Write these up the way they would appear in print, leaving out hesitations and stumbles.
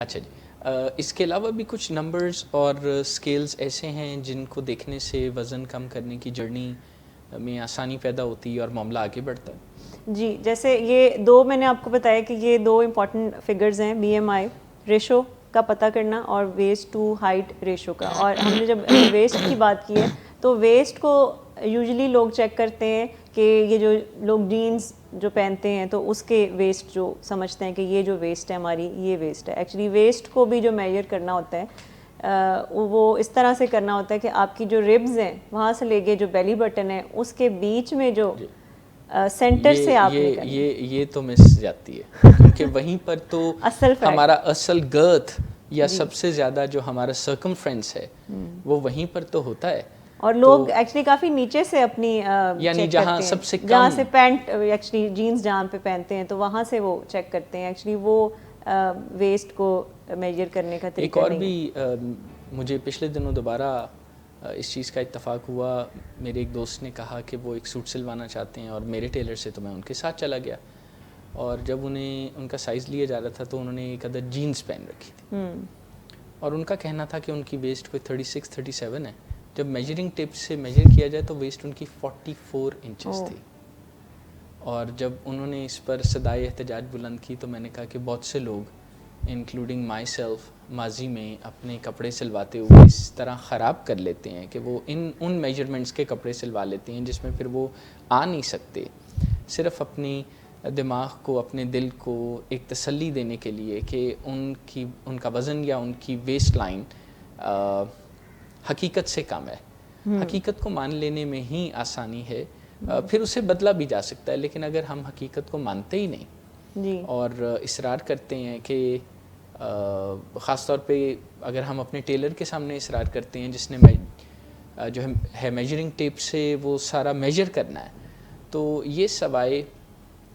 اچھا جی، اس کے علاوہ بھی کچھ نمبرز اور اسکیلز ایسے ہیں جن کو دیکھنے سے وزن کم کرنے کی جرنی میں آسانی پیدا ہوتی ہے اور معاملہ آگے بڑھتا ہے؟ جی، جیسے یہ دو میں نے آپ کو بتایا کہ یہ دو امپورٹنٹ فگرز ہیں، بی ایم آئی ریشو کا پتہ کرنا اور ویسٹ ٹو ہائٹ ریشو کا. اور ہم نے جب ابھی ویسٹ کی بات کی ہے تو ویسٹ کو یوزلی لوگ چیک کرتے ہیں کہ یہ جو لوگ جینز جو پہنتے ہیں تو اس کے ویسٹ جو سمجھتے ہیں کہ یہ جو ویسٹ ہے ہماری یہ ویسٹ ہے. ایکچولی ویسٹ کو بھی جو میجر کرنا ہوتا ہے وہ اس طرح سے کرنا ہوتا ہے کہ آپ کی جو ربز ہیں وہاں سے لے کے جو بیلی بٹن ہے اس کے بیچ میں جو سینٹر سے آپ نے کرنا یہ تو مس جاتی ہے کیونکہ وہیں پر تو اصل ہمارا فیکٹ اصل گرتھ یا سب سے زیادہ جو ہمارا سرکمفرنس ہے وہ وہیں پر تو ہوتا ہے. اور لوگ ایکچولی کافی نیچے سے اپنی یعنی چیک جہاں کرتے ہیں، سب سے جہاں کم سے پینٹ ایکچولی جینز جہاں پہ پہنتے ہیں تو وہاں سے وہ چیک کرتے ہیں. ایکچولی وہ ویسٹ کو میجر کرنے کا ایک طریقہ اور نہیں بھی مجھے پچھلے دنوں دوبارہ اس چیز کا اتفاق ہوا. میرے ایک دوست نے کہا کہ وہ ایک سوٹ سلوانا چاہتے ہیں اور میرے ٹیلر سے تو میں ان کے ساتھ چلا گیا اور جب انہیں ان کا سائز لیا جا رہا تھا تو انہوں نے ایک عدد جینز پہن رکھی تھی اور ان کا کہنا تھا کہ ان کی ویسٹ کوئی 36 37 ہے. جب میجرنگ ٹیپ سے میجر کیا جائے تو ویسٹ ان کی 44 انچز تھی. اور جب انہوں نے اس پر صدائے احتجاج بلند کی تو میں نے کہا کہ بہت سے لوگ انکلوڈنگ مائی سیلف ماضی میں اپنے کپڑے سلواتے ہوئے اس طرح خراب کر لیتے ہیں کہ وہ ان میجرمنٹس کے کپڑے سلوا لیتے ہیں جس میں پھر وہ آ نہیں سکتے. صرف اپنی دماغ کو اپنے دل کو ایک تسلی دینے کے لیے کہ ان کا وزن یا ان کی ویسٹ لائن حقیقت سے کم ہے. حقیقت کو مان لینے میں ہی آسانی ہے، پھر اسے بدلا بھی جا سکتا ہے. لیکن اگر ہم حقیقت کو مانتے ہی نہیں اور اصرار کرتے ہیں کہ خاص طور پہ اگر ہم اپنے ٹیلر کے سامنے اصرار کرتے ہیں جس نے جو ہے میجرنگ ٹیپ سے وہ سارا میجر کرنا ہے، تو یہ سوائے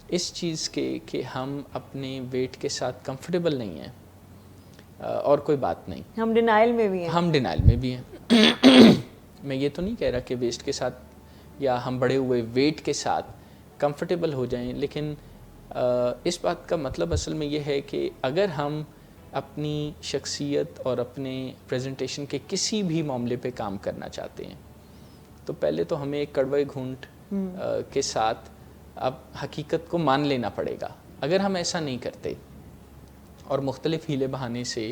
اس چیز کے کہ ہم اپنے ویٹ کے ساتھ کمفرٹیبل نہیں ہیں اور کوئی بات نہیں. ہم ڈینائل میں بھی ہیں. میں یہ تو نہیں کہہ رہا کہ ویسٹ کے ساتھ یا ہم بڑھے ہوئے ویٹ کے ساتھ کمفرٹیبل ہو جائیں، لیکن اس بات کا مطلب اصل میں یہ ہے کہ اگر ہم اپنی شخصیت اور اپنے پریزنٹیشن کے کسی بھی معاملے پہ کام کرنا چاہتے ہیں تو پہلے تو ہمیں ایک کڑوے گھونٹ کے ساتھ اب حقیقت کو مان لینا پڑے گا. اگر ہم ایسا نہیں کرتے اور مختلف ہیلے بہانے سے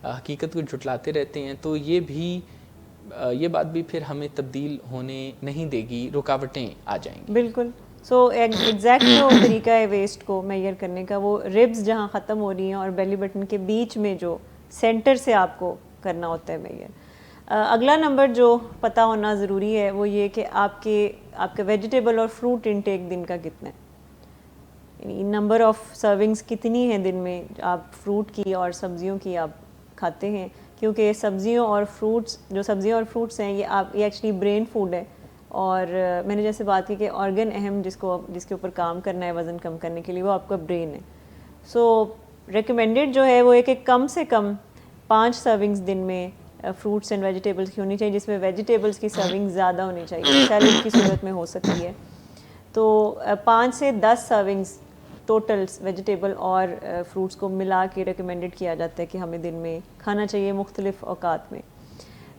حقیقت کو جھٹلاتے رہتے ہیں تو یہ بات بھی پھر ہمیں تبدیل ہونے نہیں دے گی، رکاوٹیں آ جائیں گی. بالکل. سو ایگزیکٹ جو طریقہ ہے ویسٹ کو میجر کرنے کا وہ ربز جہاں ختم ہو رہی ہیں اور بیلی بٹن کے بیچ میں جو سینٹر سے آپ کو کرنا ہوتا ہے میجر. اگلا نمبر جو پتہ ہونا ضروری ہے وہ یہ کہ آپ کے ویجیٹیبل اور فروٹ انٹیک دن کا کتنا ہے، یعنی نمبر آف سرونگس کتنی ہیں دن میں آپ فروٹ کی اور سبزیوں کی آپ کھاتے ہیں. کیونکہ سبزیوں اور فروٹس ہیں یہ ایکچولی برین فوڈ ہے. اور میں نے جیسے بات کی کہ آرگن اہم جس کے اوپر کام کرنا ہے وزن کم کرنے کے لیے وہ آپ کا برین ہے. سو ریکمینڈیڈ جو ہے وہ ہے کہ کم سے کم 5 سرونگس دن میں فروٹس اینڈ ویجیٹیبلس کی ہونی چاہیے، جس میں ویجیٹیبلس کی سرونگ زیادہ ہونی چاہیے، سیلڈ کی صورت میں ہو سکتی ہے. تو 5 سے 10 سرونگس ٹوٹلس ویجیٹیبل اور فروٹس کو ملا کے ریکمینڈڈ کیا جاتا ہے کہ ہمیں دن میں کھانا چاہیے مختلف اوقات میں.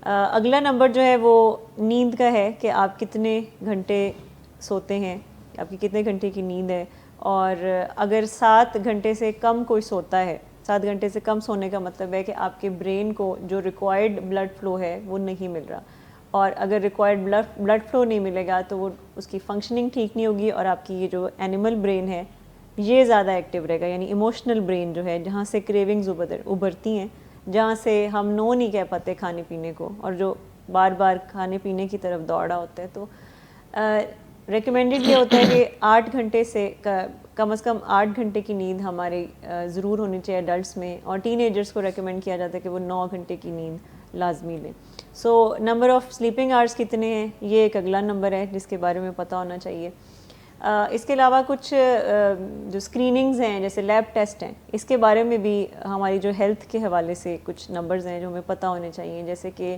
اگلا نمبر جو ہے وہ نیند کا ہے کہ آپ کتنے گھنٹے سوتے ہیں، آپ کی کتنے گھنٹے کی نیند ہے. اور اگر 7 گھنٹے سے کم کوئی سوتا ہے، 7 گھنٹے سے کم سونے کا مطلب ہے کہ آپ کے برین کو جو ریکوائرڈ بلڈ فلو ہے وہ نہیں مل رہا. اور اگر ریکوائرڈ بلڈ فلو نہیں ملے گا تو وہ اس کی فنکشننگ ٹھیک نہیں ہوگی اور آپ کی یہ جو اینیمل برین ہے یہ زیادہ ایکٹیو رہے گا. یعنی ایموشنل برین جو ہے جہاں سے کریونگز ابھرتی ہیں، جہاں سے ہم نو نہیں کہہ پاتے کھانے پینے کو اور جو بار بار کھانے پینے کی طرف دوڑا ہوتا ہے. تو ریکمینڈڈ یہ ہوتا ہے کہ 8 گھنٹے سے کم از کم 8 گھنٹے کی نیند ہماری ضرور ہونی چاہیے ایڈلٹس میں، اور ٹین ایجرس کو ریکمینڈ کیا جاتا ہے کہ وہ 9 گھنٹے کی نیند لازمی لیں. سو نمبر آف سلیپنگ آورس کتنے ہیں یہ ایک اگلا نمبر ہے جس کے بارے میں پتہ ہونا چاہیے. اس کے علاوہ کچھ جو اسکریننگز ہیں جیسے لیب ٹیسٹ ہیں اس کے بارے میں بھی ہماری جو ہیلتھ کے حوالے سے کچھ نمبرز ہیں جو ہمیں پتہ ہونے چاہیے. جیسے کہ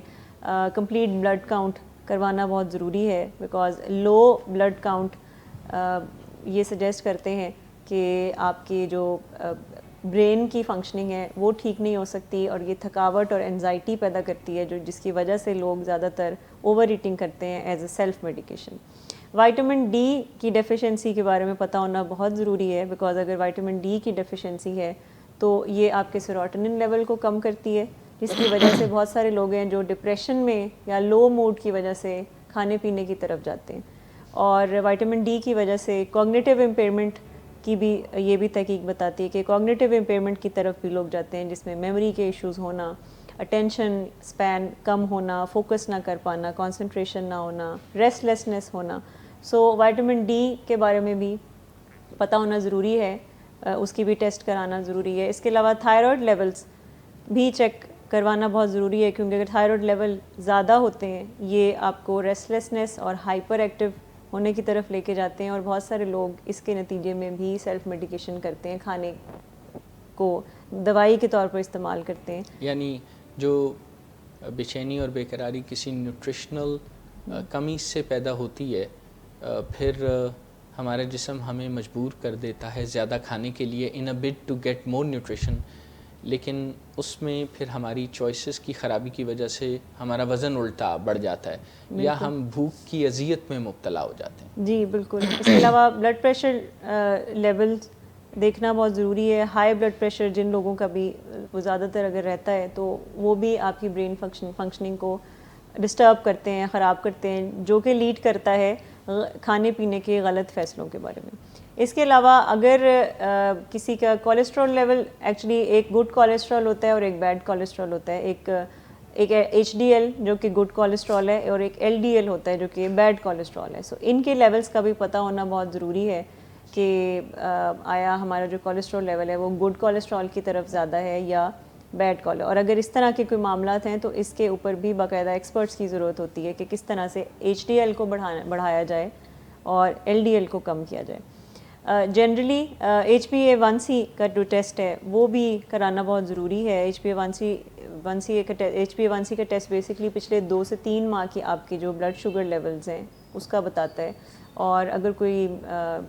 کمپلیٹ بلڈ کاؤنٹ کروانا بہت ضروری ہے، بیکاز لو بلڈ کاؤنٹ یہ سجیسٹ کرتے ہیں کہ آپ کے جو برین کی فنکشننگ ہے وہ ٹھیک نہیں ہو سکتی, اور یہ تھکاوٹ اور انزائٹی پیدا کرتی ہے, جو جس کی وجہ سے لوگ زیادہ تر اوور ایٹنگ کرتے ہیں as a self medication. Vitamin D کی ڈیفیشنسی کے بارے میں پتہ ہونا بہت ضروری ہے, بیکاز اگر وائٹامن ڈی کی ڈیفیشنسی ہے تو یہ آپ کے سیروٹونن لیول کو کم کرتی ہے, جس کی وجہ سے بہت سارے لوگ ہیں جو ڈپریشن میں یا لو موڈ کی وجہ سے کھانے پینے کی طرف جاتے ہیں. اور وائٹامن ڈی کی وجہ سے کوگنیٹیو امپیئرمنٹ کی بھی یہ بھی تحقیق بتاتی ہے کہ کوگنیٹیو امپیئرمنٹ کی طرف بھی لوگ جاتے ہیں, جس میں میموری کے ایشوز ہونا, اٹینشن اسپین کم ہونا, فوکس نہ کر پانا, کنسنٹریشن نہ ہونا, ریسٹ لیسنس ہونا. سو وائٹامن ڈی کے بارے میں بھی پتہ ہونا ضروری ہے, اس کی بھی ٹیسٹ کرانا ضروری ہے. اس کے علاوہ تھائرائڈ لیولز بھی چیک کروانا بہت ضروری ہے, کیونکہ اگر تھائرائڈ لیول زیادہ ہوتے ہیں یہ آپ کو ریسٹلیسنس اور ہائپر ایکٹیو ہونے کی طرف لے کے جاتے ہیں, اور بہت سارے لوگ اس کے نتیجے میں بھی سیلف میڈیکیشن کرتے ہیں, کھانے کو دوائی کے طور پر استعمال کرتے ہیں. یعنی جو بے چینی اور بے قراری کسی نیوٹریشنل کمی سے پیدا ہوتی ہے, پھر ہمارا جسم ہمیں مجبور کر دیتا ہے زیادہ کھانے کے لیے in a bid to get more nutrition, لیکن اس میں پھر ہماری چوائسیز کی خرابی کی وجہ سے ہمارا وزن الٹا بڑھ جاتا ہے, یا ہم بھوک کی اذیت میں مبتلا ہو جاتے ہیں. جی بالکل. اس کے علاوہ بلڈ پریشر لیول دیکھنا بہت ضروری ہے. ہائی بلڈ پریشر جن لوگوں کا بھی وہ زیادہ تر اگر رہتا ہے تو وہ بھی آپ کی برین فنکشننگ کو ڈسٹرب کرتے ہیں, خراب کرتے ہیں, جو کہ لیڈ کرتا ہے کھانے پینے کے غلط فیصلوں کے بارے میں. اس کے علاوہ اگر کسی کا کولیسٹرول لیول, ایکچولی ایک گڈ کولیسٹرول ہوتا ہے اور ایک بیڈ کولیسٹرول ہوتا ہے, ایک ایچ ڈی ایل جو کہ گڈ کولیسٹرول ہے, اور ایک ایل ڈی ایل ہوتا ہے جو کہ بیڈ کولیسٹرول ہے. سو ان کے لیولز کا بھی پتہ ہونا بہت ضروری ہے کہ آیا ہمارا جو کولیسٹرول لیول ہے وہ گڈ کولیسٹرول کی طرف زیادہ ہے یا بیڈ کولیسٹرول. اور اگر اس طرح کے کوئی معاملات ہیں تو اس کے اوپر بھی باقاعدہ ایکسپرٹس کی ضرورت ہوتی ہے کہ کس طرح سے ایچ ڈی ایل کو بڑھایا جائے اور ایل ڈی ایل کو کم کیا جائے. Generally H B A 1C کا جو ٹیسٹ ہے وہ بھی کرانا بہت ضروری ہے. ایچ پی اے 1C کا ٹیسٹ بیسکلی پچھلے 2 سے 3 ماہ کی آپ کی جو بلڈ شوگر لیولز ہیں اس کا بتاتا ہے, اور اگر کوئی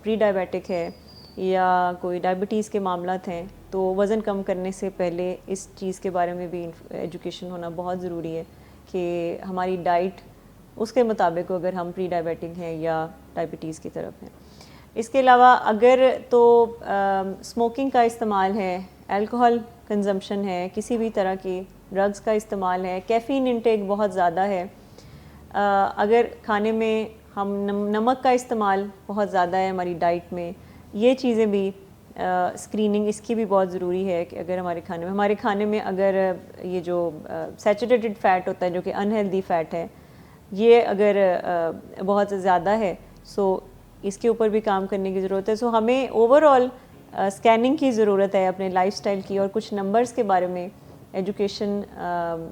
پری ڈائبیٹک ہے یا کوئی ڈائبٹیز کے معاملات ہیں تو وزن کم کرنے سے پہلے اس چیز کے بارے میں بھی ایجوکیشن ہونا بہت ضروری ہے کہ ہماری ڈائٹ اس کے مطابق اگر ہم پری ڈائبیٹک ہیں یا ڈائبٹیز کی طرف ہیں. اس کے علاوہ اگر تو اسموکنگ کا استعمال ہے, الکوہول کنزمپشن ہے, کسی بھی طرح کی ڈرگز کا استعمال ہے, کیفین انٹیک بہت زیادہ ہے, اگر کھانے میں ہم نمک کا استعمال بہت زیادہ ہے ہماری ڈائٹ میں, یہ چیزیں بھی اسکریننگ اس کی بھی بہت ضروری ہے کہ اگر ہمارے کھانے میں اگر یہ جو سیچوریٹڈ فیٹ ہوتا ہے جو کہ انہیلدی فیٹ ہے یہ اگر بہت زیادہ ہے سو اس کے اوپر بھی کام کرنے کی ضرورت ہے. سو ہمیں اوور آل اسکیننگ کی ضرورت ہے اپنے لائف سٹائل کی, اور کچھ نمبرز کے بارے میں ایجوکیشن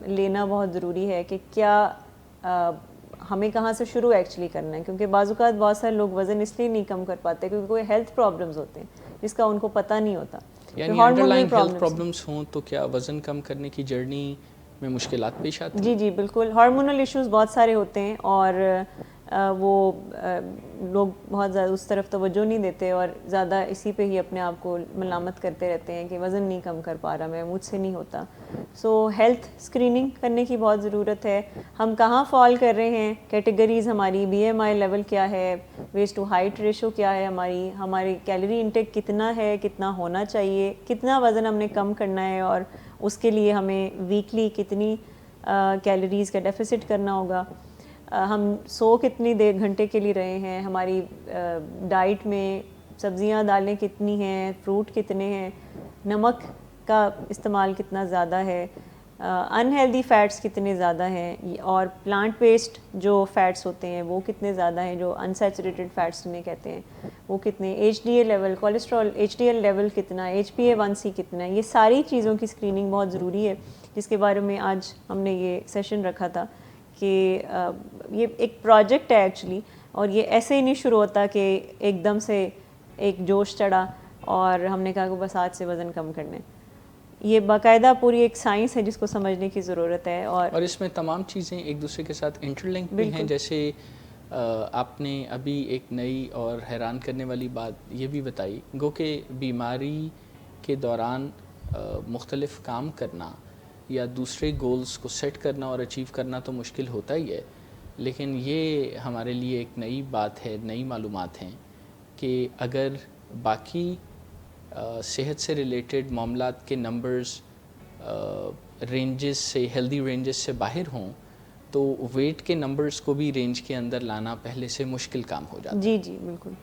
لینا بہت ضروری ہے کہ کیا ہمیں کہاں سے شروع ایکچولی کرنا ہے, کیونکہ بعض اوقات بہت سارے لوگ وزن اس لیے نہیں کم کر پاتے کیونکہ کوئی ہیلتھ پرابلمز ہوتے ہیں جس کا ان کو پتہ نہیں ہوتا. یعنی انڈرلائنگ ہیلتھ پرابلمز ہوں تو کیا وزن کم کرنے کی جرنی میں مشکلات پیش آتی ہیں؟ جی جی بالکل. ہارمونل ایشوز بہت سارے ہوتے ہیں اور وہ لوگ بہت زیادہ اس طرف توجہ نہیں دیتے اور زیادہ اسی پہ ہی اپنے آپ کو ملامت کرتے رہتے ہیں کہ وزن نہیں کم کر پا رہا میں, مجھ سے نہیں ہوتا. سو ہیلتھ اسکریننگ کرنے کی بہت ضرورت ہے. ہم کہاں فال کر رہے ہیں, کیٹیگریز ہماری, بی ایم آئی لیول کیا ہے, ویسٹ ٹو ہائٹ ریشو کیا ہے, ہماری کیلوری انٹیک کتنا ہے, کتنا ہونا چاہیے, کتنا وزن ہم نے کم کرنا ہے, اور اس کے لیے ہمیں ویکلی کتنی کیلوریز کا ڈیفیسٹ کرنا ہوگا, ہم سو کتنی گھنٹے کے لیے رہے ہیں, ہماری ڈائٹ میں سبزیاں دالیں کتنی ہیں, فروٹ کتنے ہیں, نمک کا استعمال کتنا زیادہ ہے, انہیلدی فیٹس کتنے زیادہ ہیں, اور پلانٹ بیسڈ جو فیٹس ہوتے ہیں وہ کتنے زیادہ ہیں, جو انسیچوریٹڈ فیٹس انہیں کہتے ہیں وہ کتنے, H D A level, cholesterol H D L level کتنا, ایچ پی اے 1C کتنا, یہ ساری چیزوں کی اسکریننگ بہت ضروری ہے جس کے بارے میں آج ہم نے یہ سیشن رکھا تھا کہ یہ ایک پروجیکٹ ہے ایکچولی, اور یہ ایسے ہی نہیں شروع ہوتا کہ ایک دم سے ایک جوش چڑھا اور ہم نے کہا کہ بس آج سے وزن کم کرنے. یہ باقاعدہ پوری ایک سائنس ہے جس کو سمجھنے کی ضرورت ہے, اور اس میں تمام چیزیں ایک دوسرے کے ساتھ انٹر لنک بھی ہیں. جیسے آپ نے ابھی ایک نئی اور حیران کرنے والی بات یہ بھی بتائی, گو کہ بیماری کے دوران مختلف کام کرنا یا دوسرے گولز کو سیٹ کرنا اور اچیو کرنا تو مشکل ہوتا ہی ہے، لیکن یہ ہمارے لیے ایک نئی بات ہے، نئی معلومات ہیں کہ اگر باقی صحت سے ریلیٹڈ معاملات کے نمبرز رینجز سے، ہیلدی رینجز سے باہر ہوں تو ویٹ کے نمبرز کو بھی رینج کے اندر لانا پہلے سے مشکل کام ہو جاتا ہے۔ جی جی بالکل۔